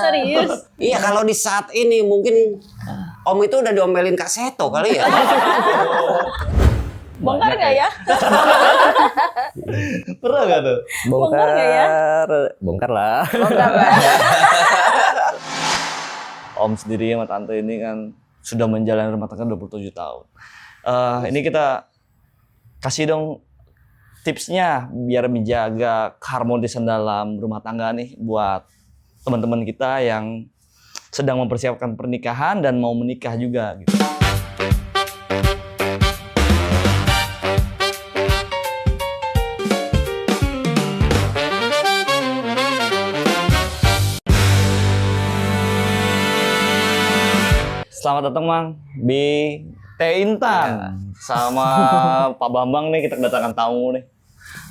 serius. Iya, kalau di saat ini mungkin Om itu udah diomelin Kak Seto kali ya. Bongkar nggak ya? Pernah nggak tuh? Bongkar nggak ya? Bongkar lah. Bongkar lah. Om sendiri sama Tante ini kan sudah menjalani rumah tangga 27 tahun. Ini kita kasih dong tipsnya biar menjaga keharmonisan dalam rumah tangga nih buat teman-teman kita yang sedang mempersiapkan pernikahan dan mau menikah juga gitu. Selamat datang Mang di Teh Intan sama Pak Bambang nih, kita kedatangan tamu nih.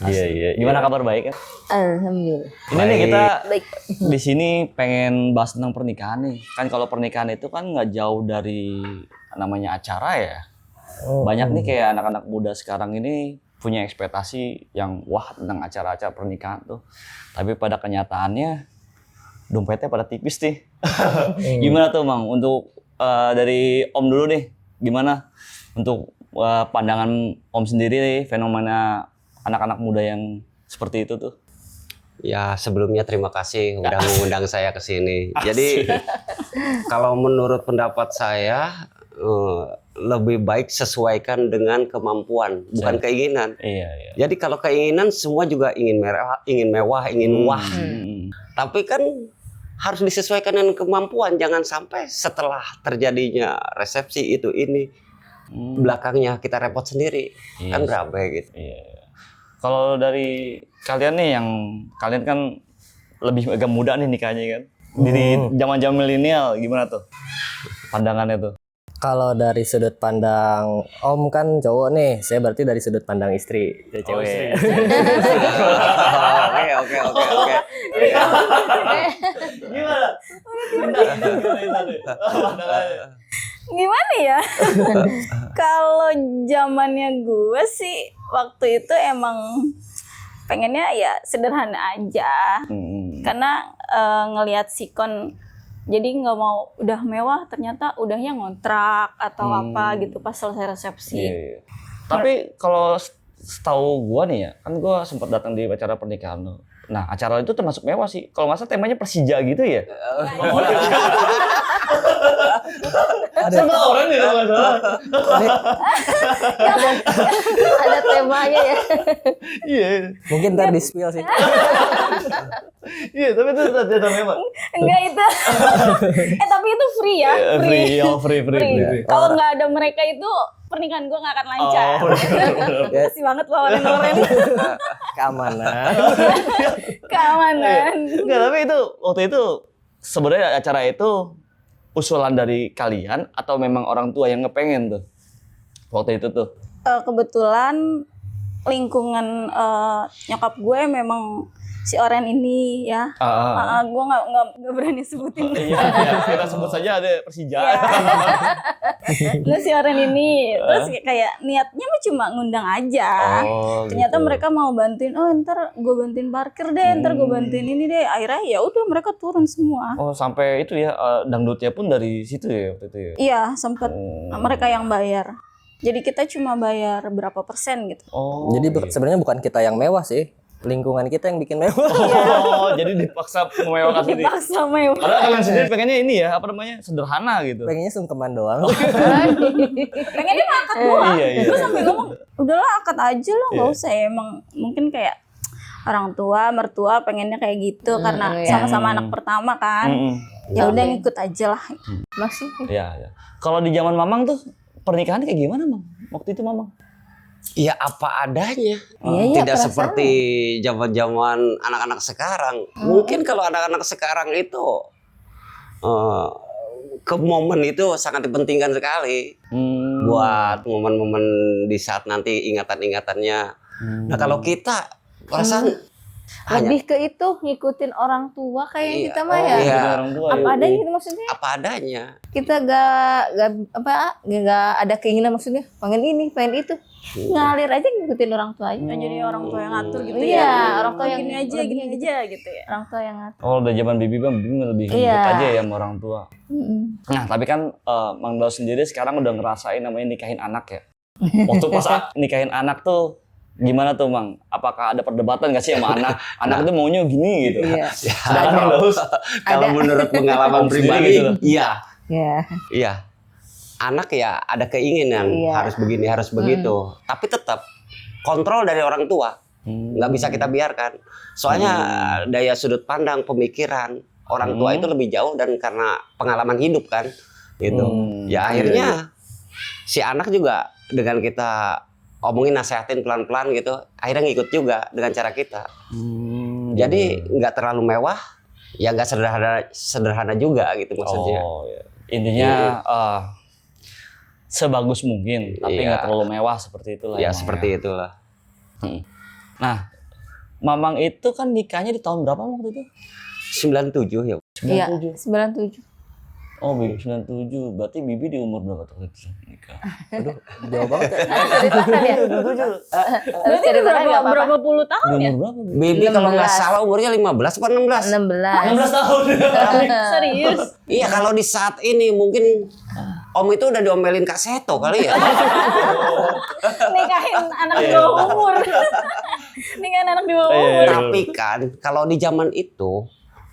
Iya. Gimana kabar, baik kan? Alhamdulillah. Ini nih kita Baik. di sini pengen bahas tentang pernikahan nih. Kan kalau pernikahan itu kan nggak jauh dari namanya acara ya. Banyak nih kayak anak-anak muda sekarang ini punya ekspektasi yang wah tentang acara-acara pernikahan tuh. Tapi pada kenyataannya dompetnya pada tipis nih. Gimana tuh Mang? Untuk dari Om dulu nih, gimana untuk pandangan Om sendiri nih, fenomena anak-anak muda yang seperti itu tuh? Ya, sebelumnya terima kasih udah mengundang saya ke sini. Jadi kalau menurut pendapat saya lebih baik sesuaikan dengan kemampuan, bukan keinginan. Iya. Jadi kalau keinginan semua juga ingin mewah, ingin wah. Tapi kan harus disesuaikan dengan kemampuan. Jangan sampai setelah terjadinya resepsi itu ini belakangnya kita repot sendiri. Kan berabe gitu. Iya. Kalau dari kalian nih yang kalian kan lebih agak muda nih nikahnya kan. Di zaman-zaman milenial gimana tuh pandangannya tuh? Kalau dari sudut pandang Om kan cowok nih, saya berarti dari sudut pandang istri, cewek. Oke. Gimana ya? Kalau zamannya gue sih waktu itu emang pengennya ya sederhana aja. Karena ngelihat sikon, jadi nggak mau udah mewah, ternyata udahnya ngontrak atau apa gitu pas selesai resepsi. Iya. Tapi kalau setahu gua nih ya, kan gua sempat datang di acara pernikahan lo. Nah, acara itu termasuk mewah sih. Kalau nggak salah temanya Persija gitu ya. Sama orang ya kalau nggak salah. Ada temanya ya. Iya. Mungkin ntar di spill sih. Iya, tapi itu ternyata mewah. Enggak itu. Tapi itu free ya. Free. Kalau nggak ada mereka itu pernikahan gue nggak akan lancar. Kasih banget loh orang-orang. Keamanan. Enggak, tapi itu waktu itu sebenarnya acara itu usulan dari kalian atau memang orang tua yang ngepengen tuh waktu itu tuh? Kebetulan lingkungan nyokap gue memang si Oren ini ya. Gue nggak berani sebutin. Iya, kita sebut saja ada Persija. Nah si Oren ini terus kayak niatnya mah cuma ngundang aja. Ternyata mereka mau bantuin. Oh ntar gue bantuin parkir deh, ntar gue bantuin ini deh. Akhirnya ya udah mereka turun semua. Oh sampai itu ya dangdutnya pun dari situ ya waktu itu ya? Iya sempat mereka yang bayar. Jadi kita cuma bayar berapa persen gitu. Jadi sebenarnya bukan kita yang mewah sih, lingkungan kita yang bikin mewah. Jadi dipaksa memewahkan sendiri. Dipaksa mewah. Padahal kalian sendiri pengennya ini ya, apa namanya, sederhana gitu. Pengennya sungkeman doang. Pengennya mah akad doang. Iya. Gue sampai ngomong, udahlah akad aja lah, nggak usah ya. Emang mungkin kayak orang tua, mertua pengennya kayak gitu karena sama-sama anak pertama kan. Ya udah ngikut aja lah. Masih. Iya. Kalau di zaman Mamang tuh pernikahan kayak gimana, Mang? Waktu itu Mamang? Ya apa adanya. Iya, Tidak seperti zaman-zaman anak-anak sekarang. Mungkin kalau anak-anak sekarang itu ke momen itu sangat dipentingkan sekali. Buat momen-momen di saat nanti ingatan-ingatannya. Nah kalau kita perasaan Lebih ke itu ngikutin orang tua kayak Iya. kita mah ya. Iya. Jadi orang tua Apa ya. adanya gitu maksudnya? Apa adanya. Kita gak ada keinginan maksudnya pengen ini, pengen itu. Ngalir aja ngikutin orang tua aja. Nah, jadi orang tua yang ngatur gitu Iya, ya. orang tua yang gini aja gitu ya. Orang tua yang ngatur. Oh, udah zaman bibi bang, bibi lebih ngikut Iya. aja ya sama orang tua. Nah, tapi kan Mang Dao sendiri sekarang udah ngerasain namanya nikahin anak ya. Waktu pas nikahin anak tuh gimana tuh Mang? Apakah ada perdebatan gak sih sama anak? Anak itu maunya gini gitu. Iya. Sedangkan Mang Dao Kalau menurut pengalaman Om sendiri pribadi, gitu loh. iya. Iya. Iya. Anak ya ada keinginan Iya. harus begini, harus begitu. Tapi tetap kontrol dari orang tua. Nggak bisa kita biarkan. Soalnya daya sudut pandang, pemikiran orang tua itu lebih jauh dan karena pengalaman hidup kan. Gitu. Ya akhirnya si anak juga dengan kita omongin, nasehatin pelan-pelan gitu, akhirnya ngikut juga dengan cara kita. Jadi nggak terlalu mewah, ya nggak sederhana juga gitu maksudnya. Oh, ya. Intinya sebagus mungkin, tapi Iya. nggak terlalu mewah seperti itulah. Ya Mang, seperti itulah. Nah, Mamang itu kan nikahnya di tahun berapa waktu itu? 97 ya. Iya, 97. 97. Oh, Bibi 97. Berarti Bibi di umur berapa tuh itu nikah? Aduh, jauh banget ya. Ceritakan ya. Berarti Ceritakan nggak apa-apa. berapa puluh tahun Di ya? umur berapa? Bibi? Baby kalau nggak 16. salah umurnya 15 apa 16? 16. 16 tahun. Serius? Iya, kalau di saat ini mungkin Om itu udah diomelin Kak Seto kali ya. Nikahin anak di bawah umur. Nikahin anak di bawah umur. Tapi kan kalau di zaman itu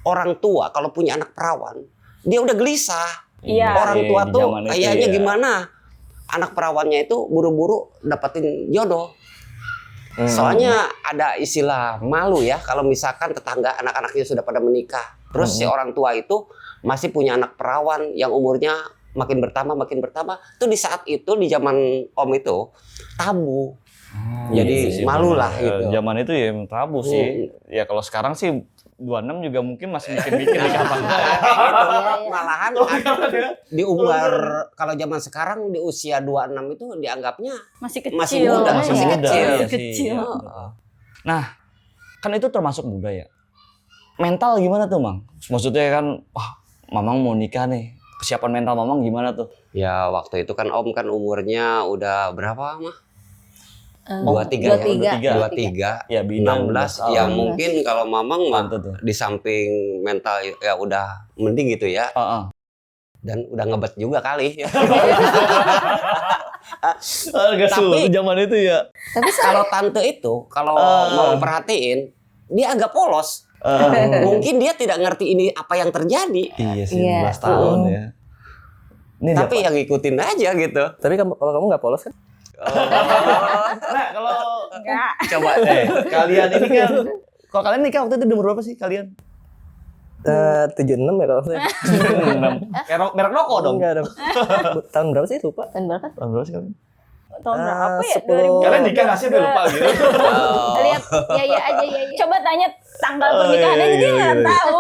orang tua kalau punya anak perawan, dia udah gelisah. Iya. Orang Iya, tua di tuh zaman itu kayaknya ya. gimana? Anak perawannya itu buru-buru dapetin jodoh. Soalnya ada istilah malu ya kalau misalkan tetangga anak-anaknya sudah pada menikah. Terus si orang tua itu masih punya anak perawan yang umurnya makin bertambah. Tuh di saat itu di zaman Om itu tabu. Jadi Iya sih, malu benar. lah gitu. Zaman itu ya emang tabu sih. Ya kalau sekarang sih 26 juga mungkin masih mikir-mikir nikah apa enggak ya. Malahan di umur kalau zaman sekarang di usia 26 itu dianggapnya Masih kecil. masih muda, masih Iya. kecil. Iya Masih sih, kecil. iya. Nah, kan itu termasuk muda ya. Mental gimana tuh, Mang? Maksudnya kan, wah, Mamang mau nikah nih. Kesiapan mental Mamang gimana tuh? Ya waktu itu kan Om kan umurnya udah berapa mah? 23. 23, Ya, bidang 16. 16 Ya tahun. mungkin kalau Mamang mah Mantap tuh. di samping mental ya udah mending gitu ya. Heeh. Dan udah ngebet juga kali. Agak Tapi- sulit zaman itu ya. Tapi Kalau tante itu kalau mau perhatiin dia agak polos. Heeh. Mungkin dia tidak ngerti ini apa yang terjadi. Iya sih, Iya. 12 tahun ya. Ini Tapi yang ngikutin aja gitu. Tapi kalau kamu nggak polos kan? Nah, kalau Enggak. coba kalian ini kan kalau kalian nikah waktu itu di umur berapa sih kalian? 76 ya kalau saya. Merek rokok dong. Enggak dong. Tahun berapa sih lupa? tahun berapa? Tahun berapa sih kalian? Tahun berapa ya? 10. 2000. Kalian nikah nggak sih sampai lupa gitu? Lihat ya aja ya. Coba tanya tanggal Oh, pernikahannya iya, dia iya, nggak iya. tahu.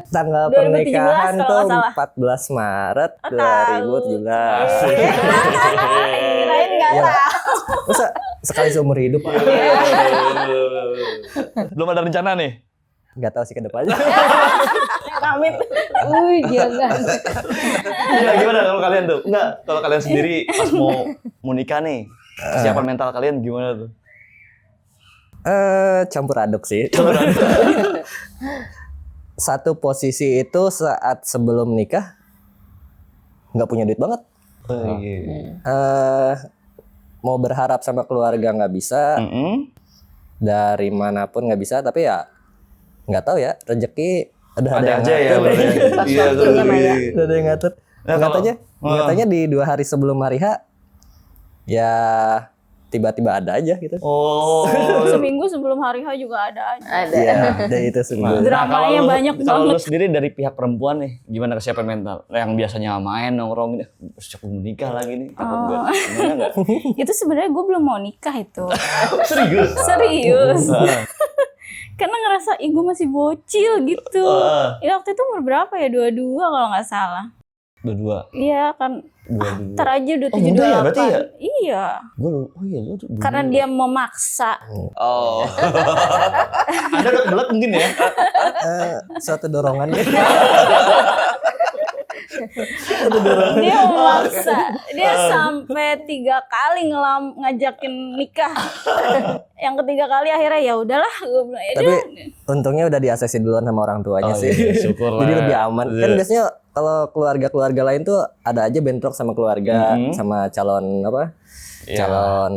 Tanggal 2017 pernikahan kalau tuh nggak salah. 14 Maret Tahu. 2017. Kirain nggak Iya. tahu. Masa sekali seumur hidup? Belum ada rencana nih? Nggak tahu sih ke depannya. Pamit. Jangan. Iya, gimana kalau kalian tuh? Enggak, kalau kalian sendiri pas mau nikah nih, kesiapan mental kalian gimana tuh? Campur aduk sih. Satu posisi itu saat sebelum nikah nggak punya duit banget. Mau berharap sama keluarga nggak bisa, dari manapun nggak bisa. Tapi ya nggak tahu ya, rezeki ada yang aja ya. ngatur. Iya, waktunya, Maya. Ada yang ngatur. Nah, kalau- Katanya di 2 hari sebelum hari H ya tiba-tiba ada aja gitu. Oh. Seminggu sebelum hari H juga ada aja. Ada. Iya, dari itu semua. Dramanya banyak kalau lu banget. sendiri dari pihak perempuan nih, gimana kesiapan mental? Yang biasanya main nongkrong ini, siapa mau nikah lagi nih? Takut nggak? Gimana nggak? Itu sebenarnya gue belum mau nikah itu. Serius? Serius. Karena ngerasa gue masih bocil gitu. Ya waktu itu umur berapa ya? 22 kalau nggak salah. Berdua. Iya kan. Dua. Ntar aja udah Oh, 7 muda ya berarti ya? Iya. Gue oh iya lu. Karena dia memaksa. Oh. Anda udah kebelet mungkin ya? Suatu dorongan. Dia memaksa. Dia sampai 3 kali ngajakin nikah. Yang ketiga kali akhirnya ya udahlah gue bilang. Ya Tapi udah. untungnya udah di-ACC duluan sama orang tuanya Oh, sih. iya, syukur Jadi lah. lebih aman. Kan biasanya kalau keluarga-keluarga lain tuh ada aja bentrok sama keluarga, sama calon apa? Iya. Calon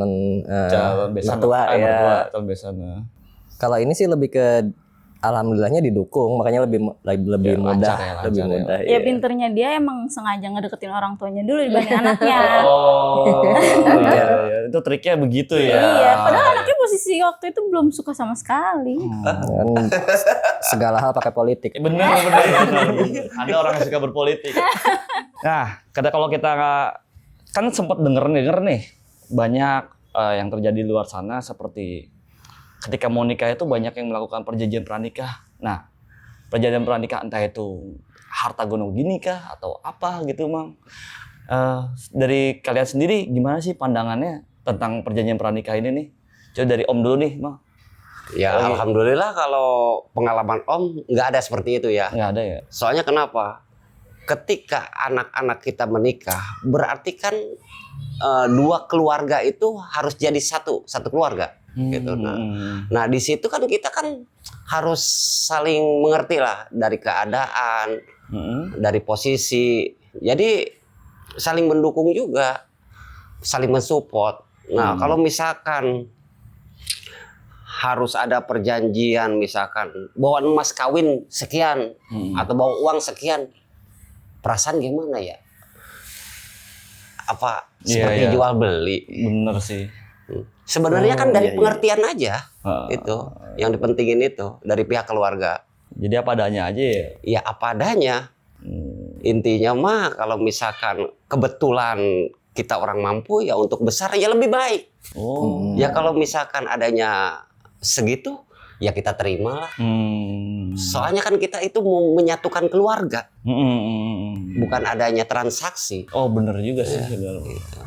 besan. mertua ya. Mertua, calon besan. Kalau ini sih lebih ke alhamdulillahnya didukung, makanya lebih mudah, lancar ya, lancar lebih ya. mudah. Ya iya. pinternya dia emang sengaja ngedeketin orang tuanya dulu dibanding anaknya. Oh, iya, iya. Itu triknya begitu ya. Iya, padahal anaknya posisi waktu itu belum suka sama sekali. Kan segala hal pakai politik. Bener. Ada orang yang suka berpolitik. Nah, kalau kita kan sempat denger nih banyak yang terjadi di luar sana seperti ketika mau nikah itu banyak yang melakukan perjanjian pranikah. Nah, perjanjian pranikah entah itu harta gono gini kah atau apa gitu, Mang. Dari kalian sendiri gimana sih pandangannya tentang perjanjian pranikah ini nih? Coba dari Om dulu nih, Mang. Ya alhamdulillah kalau pengalaman Om nggak ada seperti itu ya. Nggak ada ya? Soalnya kenapa? Ketika anak-anak kita menikah, berarti kan dua keluarga itu harus jadi satu keluarga. Gitu. Nah di situ kan kita kan harus saling mengerti lah dari keadaan, dari posisi. Jadi saling mendukung juga, saling mensupport. Nah kalau misalkan harus ada perjanjian, misalkan bawa emas kawin sekian atau bawa uang sekian, perasaan gimana ya? Apa seperti Iya. jual beli? Bener sih. Sebenarnya kan dari pengertian aja, Heeh. itu yang dipentingin itu dari pihak keluarga. Jadi apa adanya aja ya. Ya apa adanya. Intinya mah kalau misalkan kebetulan kita orang mampu ya untuk besar ya lebih baik. Oh. Ya kalau misalkan adanya segitu ya kita terima lah. Soalnya kan kita itu mau menyatukan keluarga, bukan adanya transaksi. Oh bener juga sih.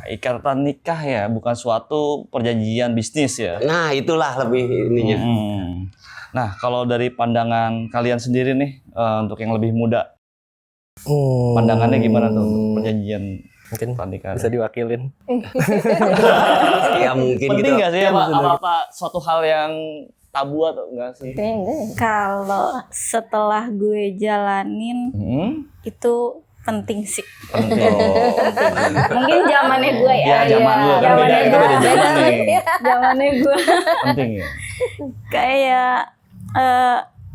Ikatan nikah ya, bukan suatu perjanjian bisnis ya. Nah itulah lebih ininya. Nah kalau dari pandangan kalian sendiri nih, untuk yang lebih muda, pandangannya gimana tuh untuk perjanjian Mungkin pernikahan? bisa diwakilin. Ya mungkin Penting gitu. nggak sih apa suatu hal yang tabu atau enggak sih? Kayaknya enggak ya. Kalau setelah gue jalanin itu penting sih. Penting. Mungkin zamannya gue ya. Ya zaman lu kan Zamannya beda, itu gue. beda zaman nih. Zamannya gue. Penting ya. Kayak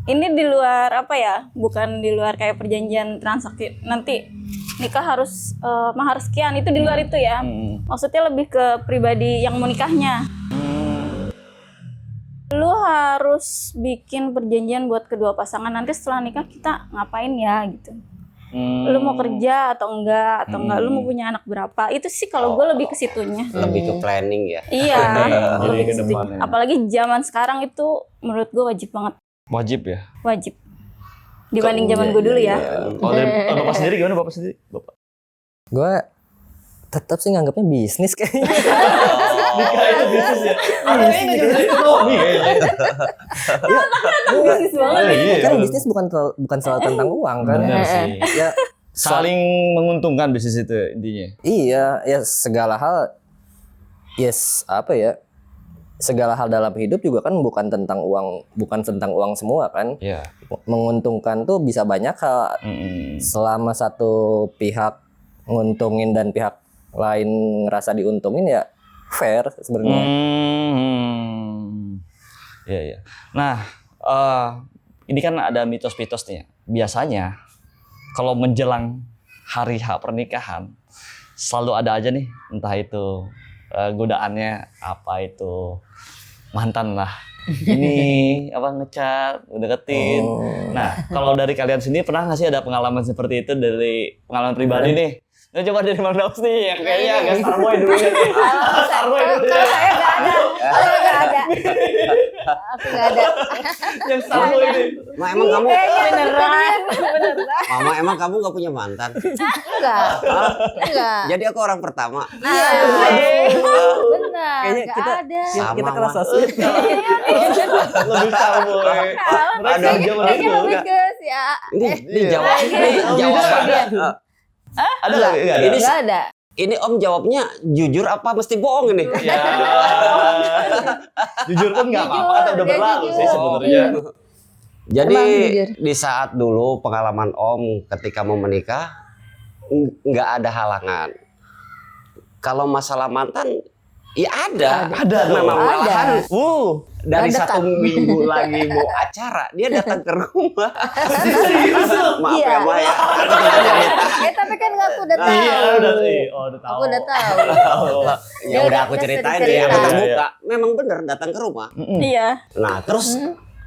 ini di luar apa ya? Bukan di luar kayak perjanjian transaksi. Nanti nikah harus mahar sekian, itu di luar itu ya. Maksudnya lebih ke pribadi yang mau nikahnya. Lu harus bikin perjanjian buat kedua pasangan, nanti setelah nikah kita ngapain ya gitu. Lu mau kerja atau enggak lu mau punya anak berapa, itu sih kalau gue lebih ke situnya. Lebih ke planning ya. Iya. Jadi Lebih ke ke situ. depannya. Apalagi zaman sekarang itu menurut gue wajib banget, Wajib ya. wajib dibanding zaman gue dulu ya. Kalau dari Bapak sendiri gimana Bapak sendiri? Bapak. Gue tetap sih nganggapnya bisnis kayaknya. Nikah itu bisnis ya. Ini juga ekonomi kayaknya. Bisnis banget. Iya, Kan bener. bisnis bukan selalu tentang uang kan. Bener sih. Ya Saling menguntungkan bisnis itu intinya. iya, ya segala hal apa ya? Segala hal dalam hidup juga kan bukan tentang uang semua kan. Iya. Menguntungkan tuh bisa banyak hal. Selama satu pihak nguntungin dan pihak lain ngerasa diuntungin ya fair sebenarnya. Iya, iya. Nah, ini kan ada mitos-mitos nih ya. Biasanya kalau menjelang hari H pernikahan selalu ada aja nih, entah itu godaannya apa itu mantan lah. Ini apa ngechat, deketin. Nah, kalau dari kalian sendiri pernah nggak sih ada pengalaman seperti itu dari pengalaman pribadi nih? Nah, coba dari Bang Daus nih, yang kayaknya agak Starboy dulu nih. Starboy dulu. Kalau saya nggak ada. Saya nggak ada. Aku nggak ada. Yang Starboy nih. Ma, emang kamu Beneran. Mama, emang kamu nggak punya mantan? Enggak. Enggak. Jadi aku orang pertama. Benar. Kayaknya Nggak kita ada. Sama, kita kerasa Ma. sweet. Lebih Starboy. Ada zaman Kayaknya itu. lebih ke si A. Ini jawab, ini jawaban. Ada nggak? Nggak ada. Nggak ada. Ini Om jawabnya jujur apa mesti bohong ini? Ya. Jujur pun nggak apa-apa, kan udah Jujur, dia berlalu sih jujur. sebenarnya. Jadi Emang jujur. di saat dulu pengalaman Om ketika mau menikah nggak ada halangan. Kalau masalah mantan, ya ada. Ada Memang dong. malahan dari Ada satu kan? minggu lagi mau acara, dia datang ke rumah. Maaf Iya. ya Maya. Tapi kan aku udah tahu. Iya, udah tahu. Aku udah tahu. Ya udah aku ceritain deh yang cerita. terbuka. Memang benar datang ke rumah. Iya. Nah terus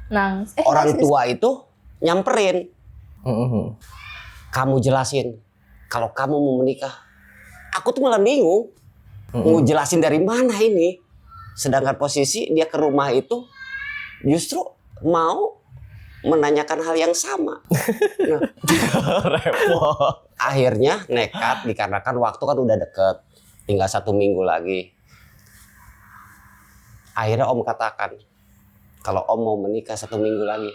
Nangis. orang tua itu nyamperin, Mm-mm. kamu jelasin kalau kamu mau menikah. Aku tuh malah bingung mau jelasin dari mana ini. Sedangkan posisi dia ke rumah itu justru mau menanyakan hal yang sama. Nah, Repot. akhirnya nekat dikarenakan waktu kan udah deket, tinggal 1 minggu lagi. Akhirnya Om katakan kalau Om mau menikah 1 minggu lagi.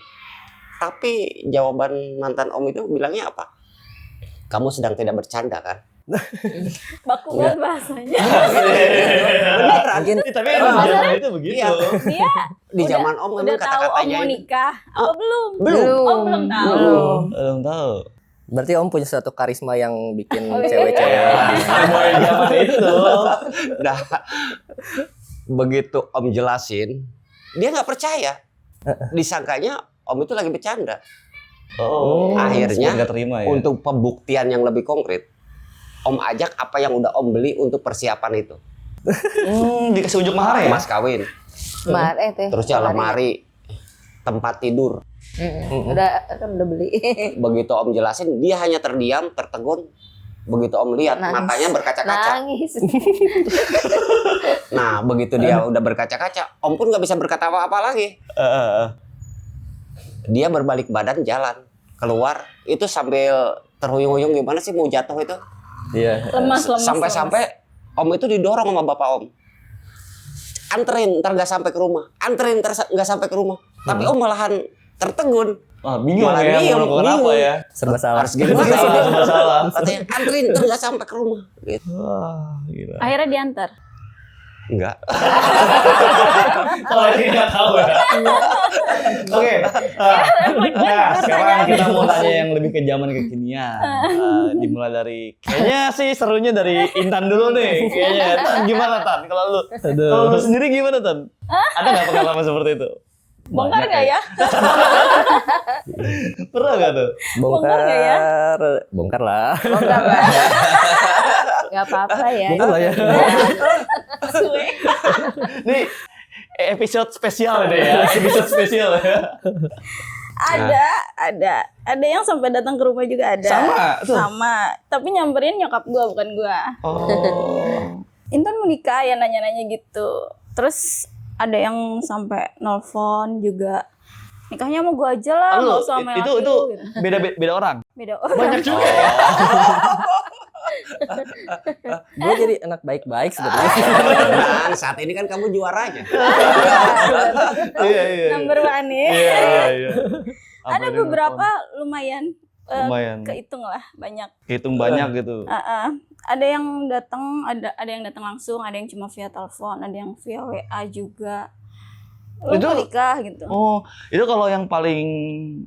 Tapi jawaban mantan Om itu bilangnya apa? Kamu sedang tidak bercanda kan? Baku banget bahasanya. Beneran. Tapi emang zaman itu begitu. Iya. Dia Di zaman Om udah memang tahu Om kata-katanya mau itu. nikah. Apa belum? Belum. Oh, belum tahu. Belum tahu. Berarti Om punya satu karisma yang bikin Oh, iya. cewek-cewek. Starboy zaman itu. Nah, begitu Om jelasin, dia nggak percaya. Disangkanya Om itu lagi bercanda. Oh. Akhirnya, nggak terima ya. Untuk pembuktian yang lebih konkret, Om ajak apa yang udah Om beli untuk persiapan itu. Dikasih unjuk mahar ya? Mas kawin, Tuh. terusnya lemari, tempat tidur. Udah kan udah beli. Begitu Om jelasin, dia hanya terdiam, tertegun. Begitu Om lihat, Nangis. matanya berkaca-kaca. Nangis. Nah, begitu dia udah berkaca-kaca, Om pun nggak bisa berkata apa-apa lagi. Dia berbalik badan jalan keluar, itu sambil terhuyung-huyung gimana sih mau jatuh itu. Iya. Lemas. Sampai-sampai Om itu didorong sama bapak Om. Anterin, ntar nggak sampai ke rumah. Anterin, ntar nggak sampai ke rumah. Tapi Om malahan tertegun. Wah, bingung Malah ya diem, mau kenapa bingung. ya? Serba salah. Harus gimana? Serba salah. Katanya, anterin, ntar nggak sampai ke rumah. Gitu. Wah, gila. Akhirnya diantar. Enggak. Kalau ini nggak tahu ya. Oke. Nah, sekarang kita mau tanya yang lebih ke zaman kekinian. Dimulai dari, kayaknya sih serunya dari Intan dulu nih. Kayaknya, Tan, gimana Tan? Kalau lu sendiri gimana Tan? Ada nggak pengalaman seperti itu? Bongkar Banyak nggak ya? Pernah nggak tuh? Bongkar nggak ya? Bongkar lah. Bongkar lah. Gak apa-apa ya. Bongkar lah ya. Nih episode spesial deh ya. Episode spesial ya. Ada yang sampai datang ke rumah juga ada. Sama. Tapi nyamperin nyokap gua bukan gua. Oh. Intan mau nikah ya nanya-nanya gitu. Terus ada yang sampai nelfon juga. Nikahnya mau gua aja lah, nggak usah sama itu laki lu, gitu. beda orang. Beda orang. Banyak juga. Gue jadi anak baik-baik sebenarnya. Dan saat ini kan kamu juaranya. Iya. Number one nih. Iya. Ada beberapa lumayan. Lumayan. Kehitung lah banyak. Hitung banyak gitu. Ada yang datang, ada yang datang langsung, ada yang cuma via telepon, ada yang via WA juga. Lu Itu- mau nikah gitu. Oh, itu kalau yang paling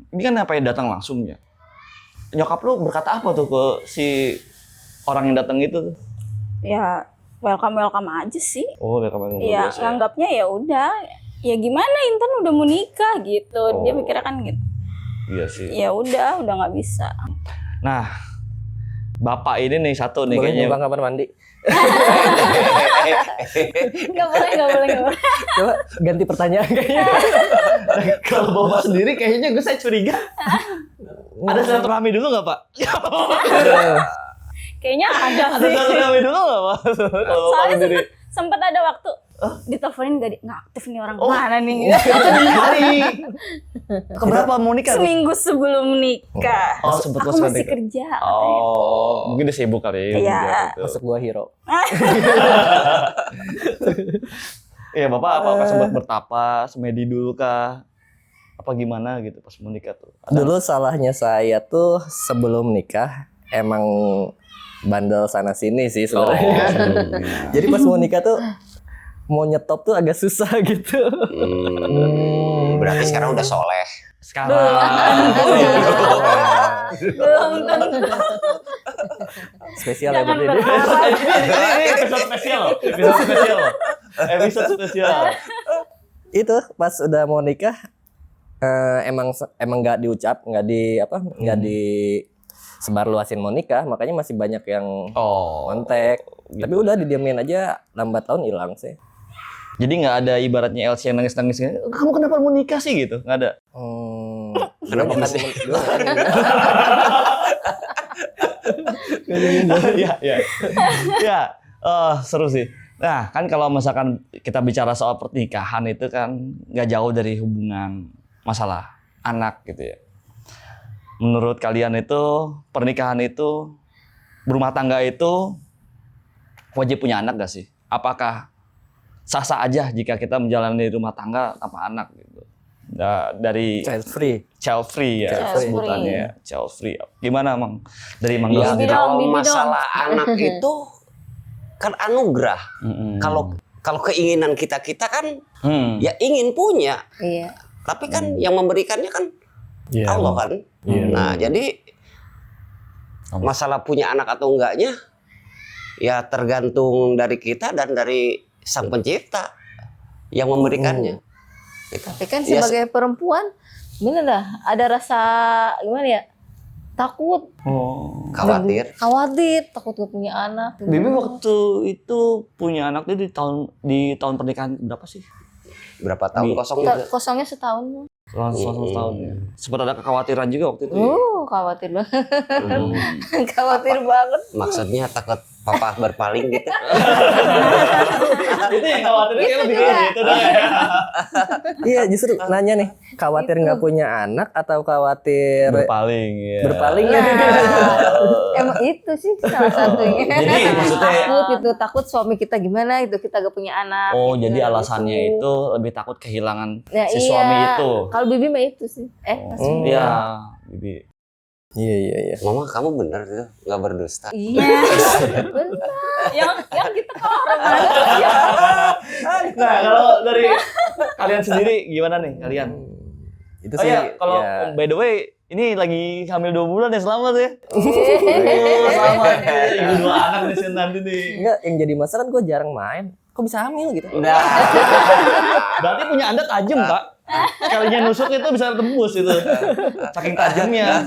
ini kan apa yang datang langsung ya? Nyokap lu berkata apa tuh ke si orang yang datang itu tuh? Ya welcome aja sih. Oh, mereka memang Iya, biasa ya. nganggapnya ya udah. Ya gimana Intan udah mau nikah gitu. Dia Oh. mikirnya kan gitu. Iya sih. Ya udah nggak bisa. Nah, bapak ini nih satu nih Boleh kayaknya. numpang kamar mandi. Nggak boleh. Coba ganti pertanyaan kayaknya. Kalau bapak sendiri kayaknya saya curiga. Ada silaturahmi dulu nggak Pak? Kayaknya ada Ada sih. kami dulu nggak Mas? Kalau Bapak Soalnya sendiri. sempat ada waktu diteleponin nggak aktif nih orang Oh. mana nih. Hari. Keberapa mau nikah tuh? Seminggu sebelum nikah. Oh, sempet Aku lost masih kontak. kerja. Oh, mungkin dia sibuk kali. Iya. Gitu. Masuk gua hero. Iya, Bapak apakah sempat bertapa semedi dulu kah? Apa gimana gitu pas mau nikah tuh? Dulu salahnya saya tuh sebelum nikah emang bandel sana sini sih sebenarnya. Jadi pas mau nikah tuh mau nyetop tuh agak susah gitu. Berarti sekarang udah soleh. Sekarang. Belum tentu. Spesial ya Jangan berarti ini. berharap. Ini episode spesial. Episode spesial. Episode spesial. Itu pas udah mau nikah emang nggak diucap, nggak di sebar luasin mau nikah, makanya masih banyak yang Oh. kontak. gitu. Tapi udah didiamin aja, lambat tahun hilang sih. Jadi nggak ada ibaratnya LC yang nangis-nangis. Kamu kenapa mau nikah sih gitu? Nggak ada. Kenapa mesti? Iya, iya. Ya, seru sih. Nah, kan kalau misalkan kita bicara soal pernikahan itu kan nggak jauh dari hubungan masalah anak gitu ya. Menurut kalian itu pernikahan itu berumah tangga itu wajib punya anak gak sih? Apakah sah-sah aja jika kita menjalani rumah tangga tanpa anak gitu? Dari Child free. child free ya Child free. sebutannya ya, child free. Gimana Mang? Dari Mang Ya, Dos sendiri. kalau Bibi dong. masalah anak itu kan anugerah. Mm-mm. Kalau keinginan kita kan Hmm. ya ingin punya, Iya. tapi kan yang memberikannya kan Iya. Allah kan. Iya. Nah, jadi masalah punya anak atau enggaknya ya tergantung dari kita dan dari Sang Pencipta yang memberikannya. Tapi kan Ya, sebagai perempuan, bener dah ada rasa gimana ya? Takut, Oh. Khawatir. takut gak punya anak. Bibi waktu itu punya anak tuh di tahun pernikahan berapa sih? Berapa tahun Bi- kosong itu? Kosongnya setahun. Selama setahun ya. Sempat ada kekhawatiran juga waktu itu. Ya? Khawatir banget. Hmm. Khawatir banget. Maksudnya takut papa berpaling gitu. Itu yang khawatirnya kayak lebih juga. gitu dah ya. Iya, justru nanya nih, khawatir nggak punya anak atau khawatir Berpaling ya. berpaling? Emang itu sih salah satunya. Jadi maksudnya takut suami kita gimana itu kita gak punya anak. oh, gitu. jadi alasannya itu lebih takut kehilangan Nah, si iya. suami itu. Kalau Bibi mah itu sih. Maksudnya. Iya, Bibi. Iya. Mama kamu bener tuh nggak berdusta. Iya. Benar. yang kita kalau orang mana? Nah, kalau dari kalian sendiri gimana nih kalian? Itu Oh sih. iya, kalau ya. by the way, ini lagi hamil 2 bulan ya, selamat ya. Selamat ya, ibu 2 anak di sini nanti nih. Enggak, yang jadi masalah kan gue jarang main. Kok bisa hamil gitu? Udah. Berarti punya Anda tajam, Pak. Sekalinya nusuk itu bisa tembus itu. Saking tajamnya.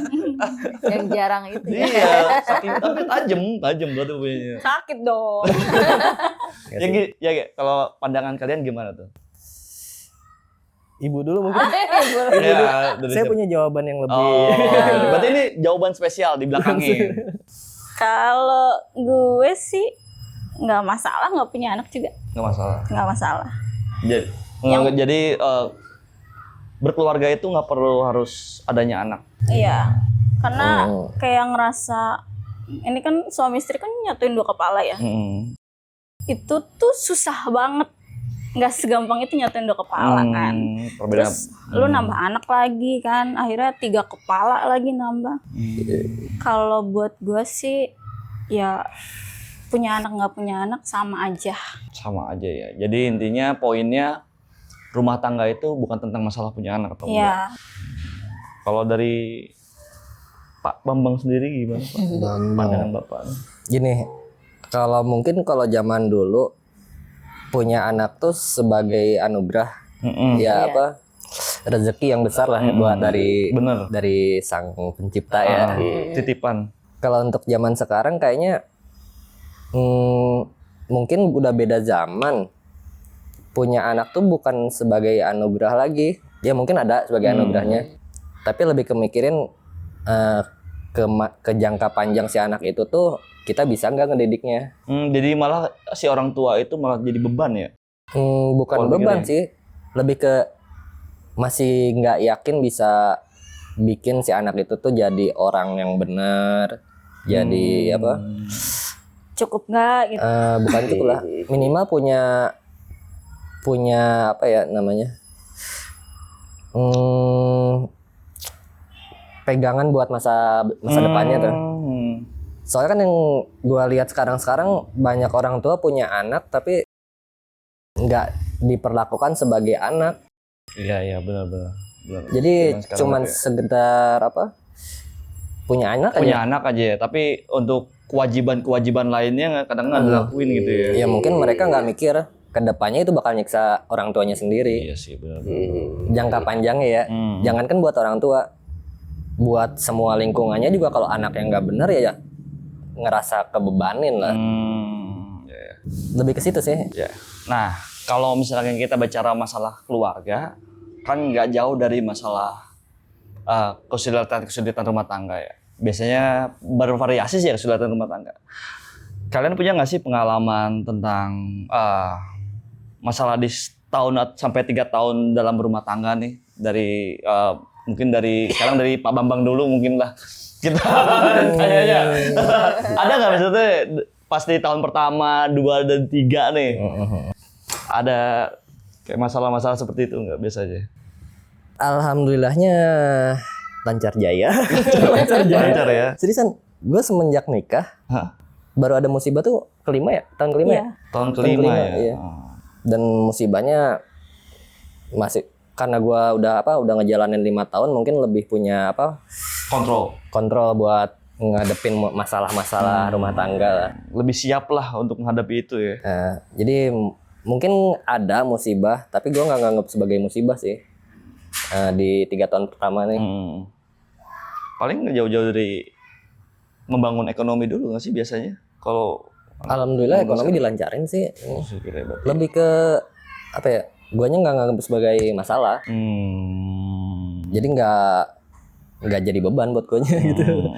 Yang jarang itu ya. Iya, saking tapi tajam berarti punyanya. Sakit dong. Ya, kalau pandangan kalian gimana tuh? Ibu dulu mungkin. Ya, dari Saya siapa? punya jawaban yang lebih. Oh, berarti ini jawaban spesial di belakangnya. Kalau gue sih nggak masalah nggak punya anak juga, Nggak masalah. nggak masalah. Jadi, Yang- jadi berkeluarga itu nggak perlu harus adanya anak. Iya, karena Oh. kayak ngerasa ini kan suami istri kan nyatuin 2 kepala ya. Hmm. Itu tuh susah banget, nggak segampang itu nyatuin 2 kepala kan. Perbedaan. Terus lu nambah anak lagi kan, akhirnya 3 kepala lagi nambah. Kalau buat gue sih ya punya anak nggak punya anak sama aja. Sama aja ya. Jadi intinya poinnya rumah tangga itu bukan tentang masalah punya anak atau enggak. Iya. Kalau dari Pak Bambang sendiri gimana Pak? Pandangan Bapak. Gini, kalau zaman dulu punya anak tuh sebagai anugerah, Mm-mm. ya Iya. apa rezeki yang besar lah ya buat Bener. dari Sang Pencipta ya. Titipan. Kalau untuk zaman sekarang kayaknya mungkin udah beda zaman. Punya anak tuh bukan sebagai anugerah lagi. Ya mungkin ada sebagai anugerahnya. Tapi lebih kemikirin ke jangka panjang si anak itu tuh kita bisa nggak ngedidiknya. Jadi malah si orang tua itu malah jadi beban ya? Bukan beban sih, lebih ke masih nggak yakin bisa bikin si anak itu tuh jadi orang yang benar, jadi apa? Cukup nggak gitu? Bukan itu lah, minimal punya apa ya namanya? Pegangan buat masa depannya tuh. Soalnya kan yang gue lihat sekarang banyak orang tua punya anak tapi nggak diperlakukan sebagai anak. Iya benar. Jadi cuman sekedar apa? Punya anak aja ya, tapi untuk kewajiban lainnya kadang nggak dilakuin gitu ya. Ya mungkin mereka nggak mikir kedepannya itu bakal nyiksa orang tuanya sendiri. Iya sih benar. Jangka panjangnya ya. Jangankan buat orang tua, buat semua lingkungannya juga kalau anak yang nggak benar ya ngerasa kebebanin lah. Lebih ke situ sih. Ya. Nah, kalau misalnya kita bicara masalah keluarga, kan nggak jauh dari masalah kesulitan rumah tangga ya. Biasanya bervariasi sih ya kesulitan rumah tangga. Kalian punya nggak sih pengalaman tentang masalah di setahun sampai 3 tahun dalam rumah tangga nih? Dari mungkin dari sekarang dari Pak Bambang dulu mungkin lah. Kita kayaknya ada nggak maksudnya pas di tahun pertama, 2 dan 3 nih? Ada kayak masalah-masalah seperti itu nggak biasanya? Alhamdulillahnya lancar jaya. Lancar ya. Seriusan, gue semenjak nikah baru ada musibah tuh kelima ya, tahun kelima ya. Tahun kelima ya. Iya. Dan musibahnya masih karena gue udah ngejalanin 5 tahun mungkin lebih punya kontrol buat ngadepin masalah-masalah rumah tangga lah. Lebih siap lah untuk menghadapi itu ya. Jadi mungkin ada musibah tapi gue nggak nganggap sebagai musibah sih. Di 3 tahun pertama nih. Paling jauh-jauh dari membangun ekonomi dulu nggak sih biasanya? Kalau alhamdulillah ekonomi dilancarin sih. Lebih ke apa ya? Guanya nggak nganggap sebagai masalah. Jadi nggak jadi beban buat guanya gitu.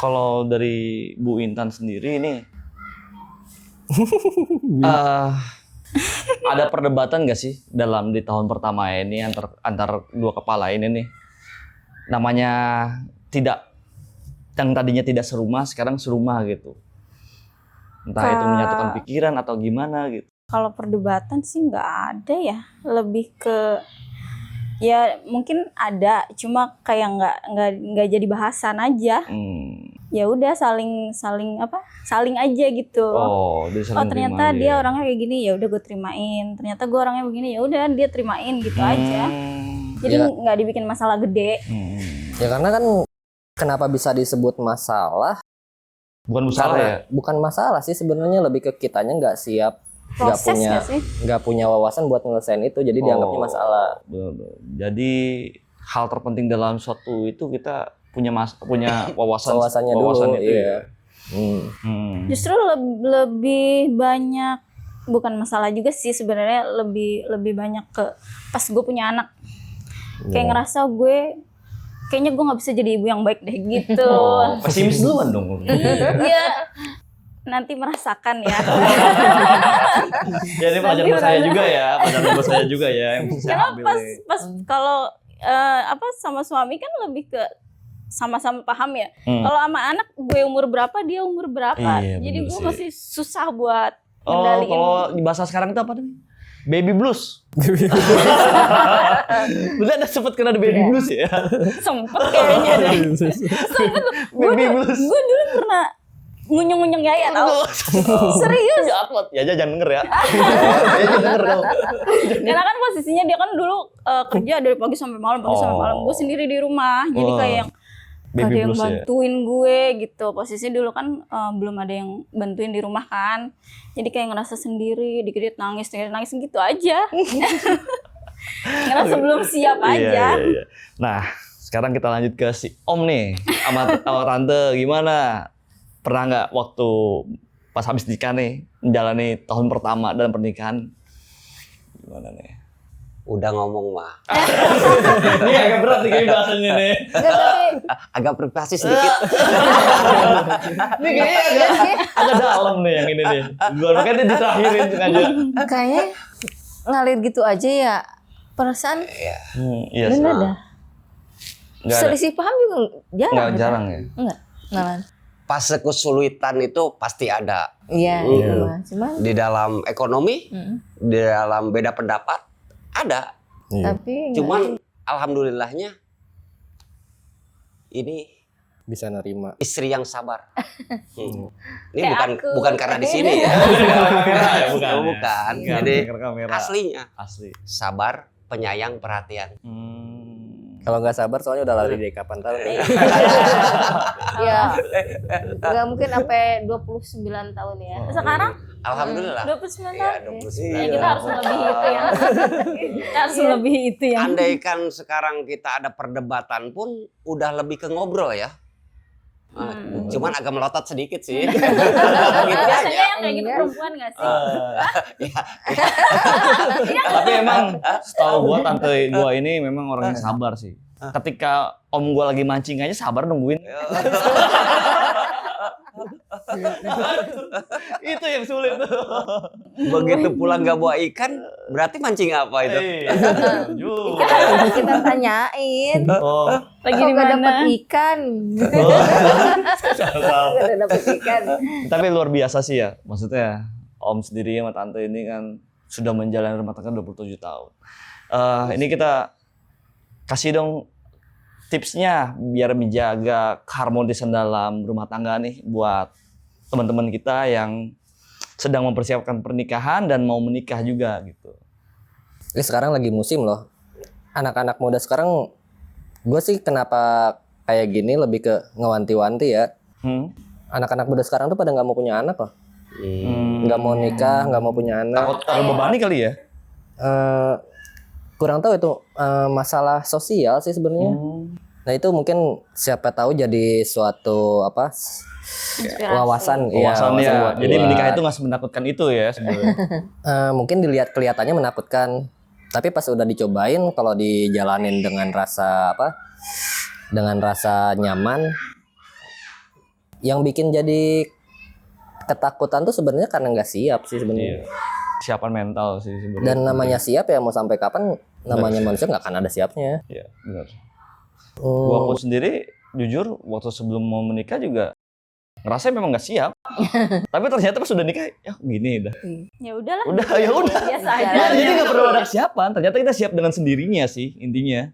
Kalau dari Bu Intan sendiri ini ada perdebatan nggak sih di tahun pertama ini antar dua kepala ini nih? Namanya yang tadinya tidak serumah sekarang serumah gitu. Entah itu menyatukan pikiran atau gimana gitu. Kalau perdebatan sih nggak ada ya, lebih ke ya mungkin ada, cuma kayak nggak jadi bahasan aja. Ya udah saling aja gitu. Ternyata dia orangnya kayak gini, ya udah gue terimain. Ternyata gue orangnya begini, ya udah dia terimain gitu aja. Jadi nggak dibikin masalah gede. Ya karena kan kenapa bisa disebut masalah? Bukan masalah ya? Bukan masalah sih sebenarnya, lebih ke kitanya nggak siap, nggak punya wawasan buat nyelesain itu, jadi dianggapnya masalah. Bener. Jadi hal terpenting dalam suatu itu kita punya wawasannya dulu. Itu iya. Justru lebih banyak, bukan masalah juga sih sebenarnya, lebih banyak ke pas gue punya anak, kayak ngerasa kayaknya gue nggak bisa jadi ibu yang baik deh gitu. Pesimis duluan dong. Iya. Nanti merasakan ya. Jadi pelajaran buat saya juga ya, yang bisa saya ambil. Pas kalau sama suami kan lebih ke sama-sama paham ya. Kalau sama anak gue umur berapa, dia umur berapa. Jadi gue masih susah buat ngendaliin. Kalau di bahasa sekarang itu apa namanya? Baby blues. Bener ada sempet kena baby blues ya? Sempet kayaknya deh. Baby blues. Gue dulu pernah ngunyung-ngunyung Yaya tau. Serius. Ya jangan denger ya. Karena kan posisinya dia kan dulu kerja dari pagi sampai malam. Gue sendiri di rumah. Jadi kayak yang ada yang bantuin gue gitu. Posisinya dulu kan belum ada yang bantuin di rumah kan. Jadi kayak ngerasa sendiri, dikit-dikit nangis gitu aja. Ngerasa belum siap aja. Iya. Nah, sekarang kita lanjut ke si Om nih. Sama Tante, gimana? Pernah nggak waktu pas habis nikah nih menjalani tahun pertama dalam pernikahan? Gimana nih? Udah ngomong mah. Ini agak berat nih kayak bahasanya nih. Enggak, tapi Agak privasi sedikit. Ini kayaknya agak dalam nih yang ini nih. Gua makanya dia ditakhirin sengaja. kayaknya ngalir gitu aja ya. Perasaan Iya sih. bener dah. Nggak ada. Selisih paham juga jarang. Nggak gitu. jarang ya. Enggak, malah. Fase kesulitan itu pasti ada. Iya, cuman Di dalam ekonomi, mm, di dalam beda pendapat, ada. tapi Cuman alhamdulillahnya ini Bisa nerima. istri yang sabar. Ini Kayak aku. bukan karena di sini ya. Bukan. Oh, bukan. Jadi kamera. aslinya Asli. sabar, penyayang, perhatian. Kalau nggak sabar soalnya udah lari dari kapan tahu nih. ya nggak mungkin sampai 29 tahun ya. Sekarang Alhamdulillah. 29 Iya, tahun. 29. Ya, kita harus melebihi itu ya. Kita harus melebihi itu ya. Andaikan sekarang kita ada perdebatan pun udah lebih ke ngobrol ya. Cuman agak melotot sedikit sih. Gitu Biasanya aja. yang kayak gitu perempuan gak sih? Tapi emang setahu gua tante gua ini memang orangnya sabar sih. Ketika om gua lagi mancing aja sabar nungguin. Itu yang sulit tuh. Begitu pulang gak bawa ikan, berarti mancing apa itu? Kita tanyain. Oh, Lagi Kok di gak mana? dapet ikan? Gak dapet ikan. tapi luar biasa sih ya. Maksudnya om sendiri sama tante ini kan sudah menjalani rumah tangga 27 tahun. Ini kita kasih dong tipsnya biar menjaga keharmonisan dalam rumah tangga nih buat teman-teman kita yang sedang mempersiapkan pernikahan dan mau menikah juga gitu. Ini sekarang lagi musim loh. Anak-anak muda sekarang, gue sih kenapa kayak gini lebih ke ngewanti-wanti ya. Anak-anak muda sekarang tuh pada nggak mau punya anak loh. Nggak mau nikah, nggak mau punya anak. Takut terbebani kali ya? Kurang tahu itu masalah sosial sih sebenarnya. Nah itu mungkin siapa tahu jadi suatu apa wawasan ya. Wawasan ya. buat- Jadi buat- menikah itu nggak menakutkan itu ya sebenarnya. Mungkin kelihatannya menakutkan, tapi pas udah dicobain kalau dijalanin dengan rasa apa? Dengan rasa nyaman, yang bikin jadi ketakutan tuh sebenarnya karena nggak siap sih sebenarnya. Siapan mental sih sebenarnya. Dan namanya siap ya mau sampai kapan namanya manusia nggak akan ada siapnya. Iya, benar. Gua pun sendiri jujur waktu sebelum mau menikah juga ngerasa memang nggak siap. Tapi ternyata pas sudah nikah, ya gini dah. Ya udahlah. Udah, ya udah. Biasa aja. Ya, jadi nggak perlu ada siapan. Ternyata kita siap dengan sendirinya sih intinya.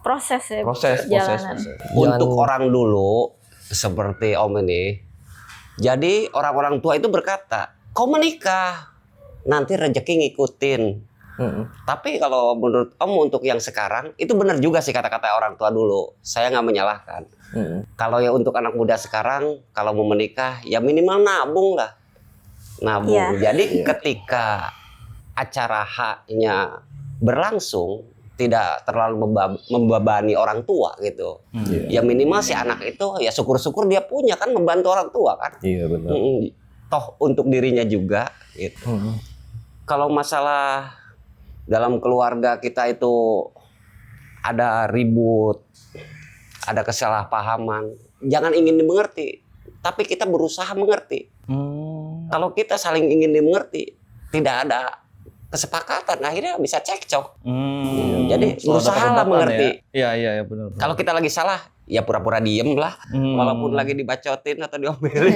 Proses ya. Proses. perjalanan. Untuk orang dulu seperti om ini, jadi orang-orang tua itu berkata, kau menikah nanti rezeki ngikutin. Tapi kalau menurut om untuk yang sekarang itu benar juga sih kata-kata orang tua dulu. Saya nggak menyalahkan. Kalau ya untuk anak muda sekarang kalau mau menikah ya minimal nabung lah. Nabung. Iya. Jadi ketika acara haknya berlangsung tidak terlalu membebani orang tua gitu. Ya minimal si anak itu ya syukur-syukur dia punya kan membantu orang tua kan. Iya benar. Toh untuk dirinya juga gitu. Kalau masalah dalam keluarga kita itu ada ribut, ada kesalahpahaman, jangan ingin dimengerti, tapi kita berusaha mengerti. Kalau kita saling ingin dimengerti, tidak ada kesepakatan, akhirnya bisa cekcok. Jadi Selalu ada berusaha lah perdebatan mengerti. Ya? Iya benar. Kalau kita lagi salah, ya pura-pura diem lah, walaupun lagi dibacotin atau diomelin.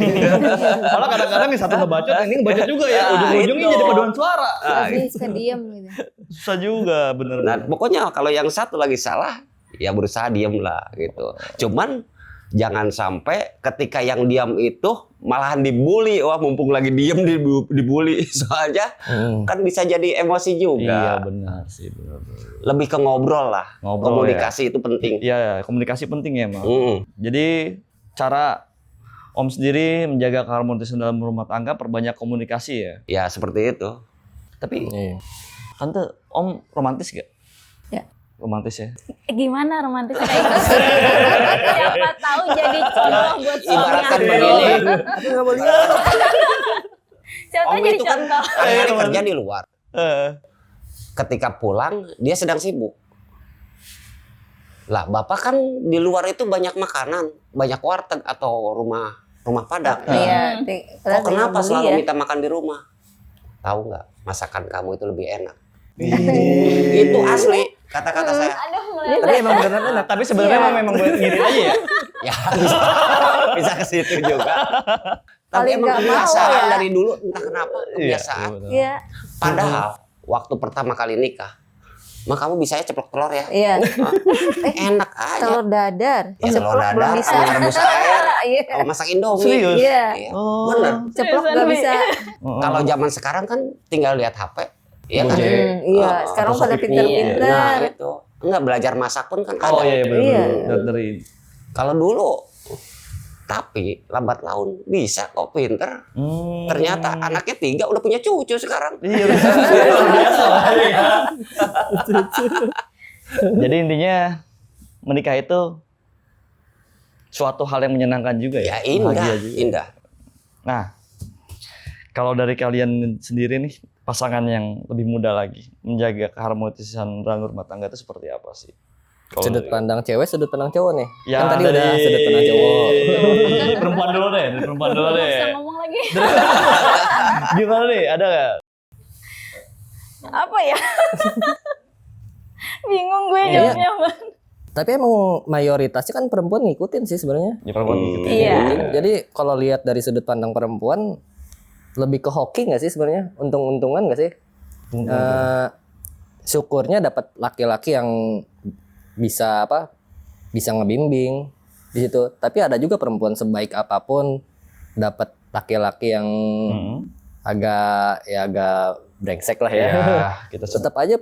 Malah kadang-kadang nih satu ngebacot, ini ngebacot juga ya. Nah, Ujung-ujungnya itu. jadi paduan suara. Tapi suka diem gitu. Susah juga, bener. Nah, pokoknya kalau yang satu lagi salah, ya berusaha diem lah gitu. Cuman jangan sampai ketika yang diam itu malahan dibully. Wah, mumpung lagi diem dibully. Soalnya kan bisa jadi emosi Iya juga. benar sih, benar. Lebih ke ngobrol lah. Ngobrol, Komunikasi itu penting. Iya, komunikasi penting ya, Mang. Jadi cara Om sendiri menjaga keharmonisan dalam rumah tangga, perbanyak komunikasi ya. Ya seperti itu. Tapi Iya. Tante, Om romantis gak? Ya. Romantis ya? Gimana romantisnya kayak gitu? Siapa tahu jadi contoh buat suami Ibaratkan aku. begini. Siapa tahu Om jadi itu kan contoh. hari-hari kerja di luar. ketika pulang dia sedang sibuk. Lah bapak kan di luar itu banyak makanan, banyak warteg atau rumah padang. Iya. Kok kenapa beli selalu ya? minta makan di rumah? Tahu nggak, masakan kamu itu lebih enak. Itu asli kata-kata saya. Tapi emang beneran enak. Tapi sebenarnya memang ngirit aja ya. Ya bisa ke situ juga. Tapi Paling emang nggak mau kebiasaan ya. dari dulu, entah kenapa kebiasaan. Iya. Padahal waktu pertama kali nikah, mah kamu bisanya ceplok telur ya. Iya. Enak aja. Telur dadar. Ya, telur Ceplok belum dadar, bisa. sama rebus air, Iya. sama masak indomie. Serius? Iya. Iya, Oh. bener. Ceplok nggak bisa. Kalau zaman sekarang kan tinggal lihat HP, ya kan? Iya. Sekarang atau pada Shopee Nah pinter-pinter. itu, enggak belajar masak pun kan Oh ada. iya benar. Iya. Dari Kalau dulu, tapi lambat laun bisa kok pinter. Ternyata anaknya 3 udah punya cucu sekarang. Iya, luar biasa lah, ya. Jadi intinya menikah itu suatu hal yang menyenangkan juga ya. Ya indah, Bahagia juga. indah. Nah, kalau dari kalian sendiri nih, pasangan yang lebih muda lagi, menjaga keharmonisan dalam rumah tangga itu seperti apa sih? Kalau Sudut dari- pandang cewek, sudut pandang cowok nih. Ya, Kan tadi dari- udah sudut pandang cowok. Perempuan dulu deh, dari perempuan dulu Nggak deh. bisa ngomong lagi. Gimana nih, ada nggak? Apa ya? Bingung gue Iya. jawabnya, Bang. Tapi emang mayoritasnya kan perempuan ngikutin sih sebenarnya. Ya perempuan gitu. Iya. Jadi kalau lihat dari sudut pandang perempuan, lebih ke hoki nggak sih sebenarnya? Untung-untungan nggak sih? Syukurnya dapat laki-laki yang bisa bisa ngebimbing di situ. Tapi ada juga perempuan sebaik apapun dapat laki-laki yang agak brengsek lah ya. Ya, kita Tetap aja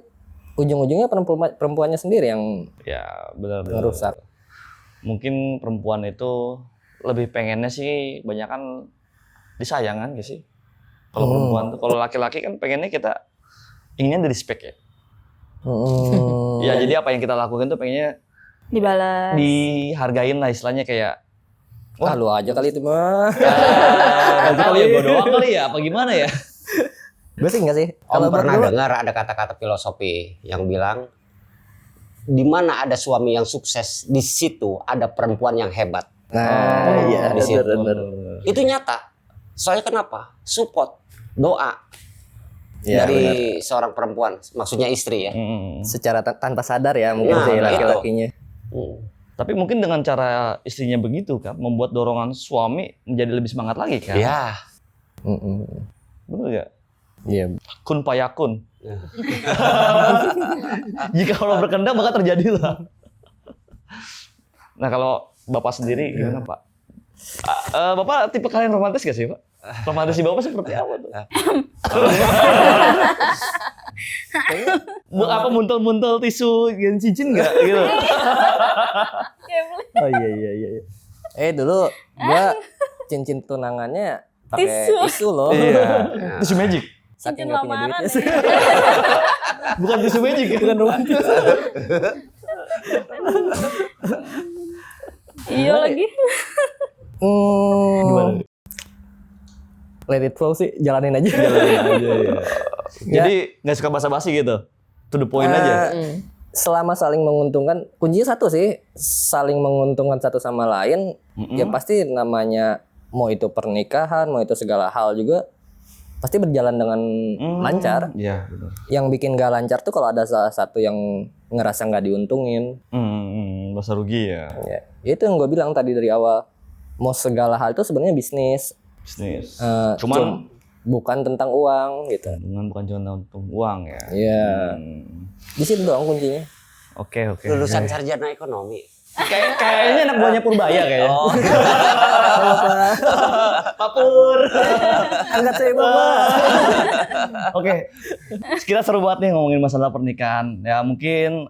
ujung-ujungnya perempuannya sendiri yang ya benar. ngerusak. Mungkin perempuan itu lebih pengennya sih banyak kan disayangan gitu sih. Kalau perempuan tuh, kalau laki-laki kan pengennya kita inginnya di respect ya. Ya jadi apa yang kita lakukan tuh pengennya Dibalas. dihargain lah istilahnya kayak Wah, lu aja kali itu mah. Gak tahu ya, gue doang kali ya, apa gimana ya? Gue sih enggak sih. Om pernah berdua- dengar ada kata-kata filosofi yang bilang di mana ada suami yang sukses, di situ ada perempuan yang hebat. Nah, iya, di situ. bener. Itu nyata. Soalnya kenapa? Support, doa Iya, dari seorang perempuan, maksudnya istri ya. secara tanpa sadar ya mungkin Nah, sih itu. laki-lakinya. Tapi mungkin dengan cara istrinya begitu kan, membuat dorongan suami menjadi lebih semangat lagi kan? Ya, Bener gak? Iya. Kun payakun. Jika Allah berkehendak maka terjadilah. Nah kalau Bapak sendiri gimana Pak? Bapak tipe kalian romantis gak sih Pak? Romantis Bapak seperti apa tuh? Apa muntel-muntel tisu dan cincin nggak gitu? Oh iya. Dulu gua cincin tunangannya pakai Tisu. tisu loh. Iya. Tisu magic. Cincin Saking nggak punya lamaran. duitnya sih. Bukan tisu magic, bukan romantis. Iya lagi. Gimana? Let it flow sih, jalanin aja. Jadi nggak suka basa-basi gitu. To the point aja. Selama saling menguntungkan, kuncinya satu sih, saling menguntungkan satu sama lain. Ya pasti namanya mau itu pernikahan, mau itu segala hal juga pasti berjalan dengan lancar. Iya, benar. Yang bikin gak lancar tuh kalau ada salah satu yang ngerasa nggak diuntungin. Bahasa rugi ya. Ya, itu yang gue bilang tadi dari awal. Mau segala hal itu sebenarnya bisnis. Bisnis. Cuman bukan tentang uang gitu. Bukan cuma untuk uang ya. Iya. Di situ doang kuncinya. Oke. lulusan sarjana ekonomi. Kayaknya anak buahnya Purbaya kayaknya. Oh, Papur. Angkat saya bapak. Oke. Kita seru banget nih ngomongin masalah pernikahan. Ya mungkin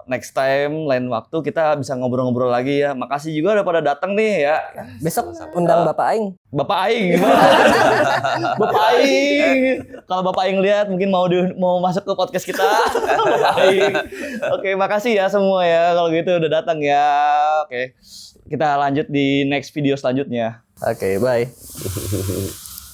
next time lain waktu kita bisa ngobrol-ngobrol lagi ya. Makasih juga udah pada datang nih ya. Besok undang Bapak Aing. Bapak Aing gimana? Bapak Aing. Kalau Bapak Aing lihat mungkin mau masuk ke podcast kita. Bapak Aing. Oke, makasih ya semua ya kalau gitu udah datang ya. Oke. Kita lanjut di next video selanjutnya. Oke, bye.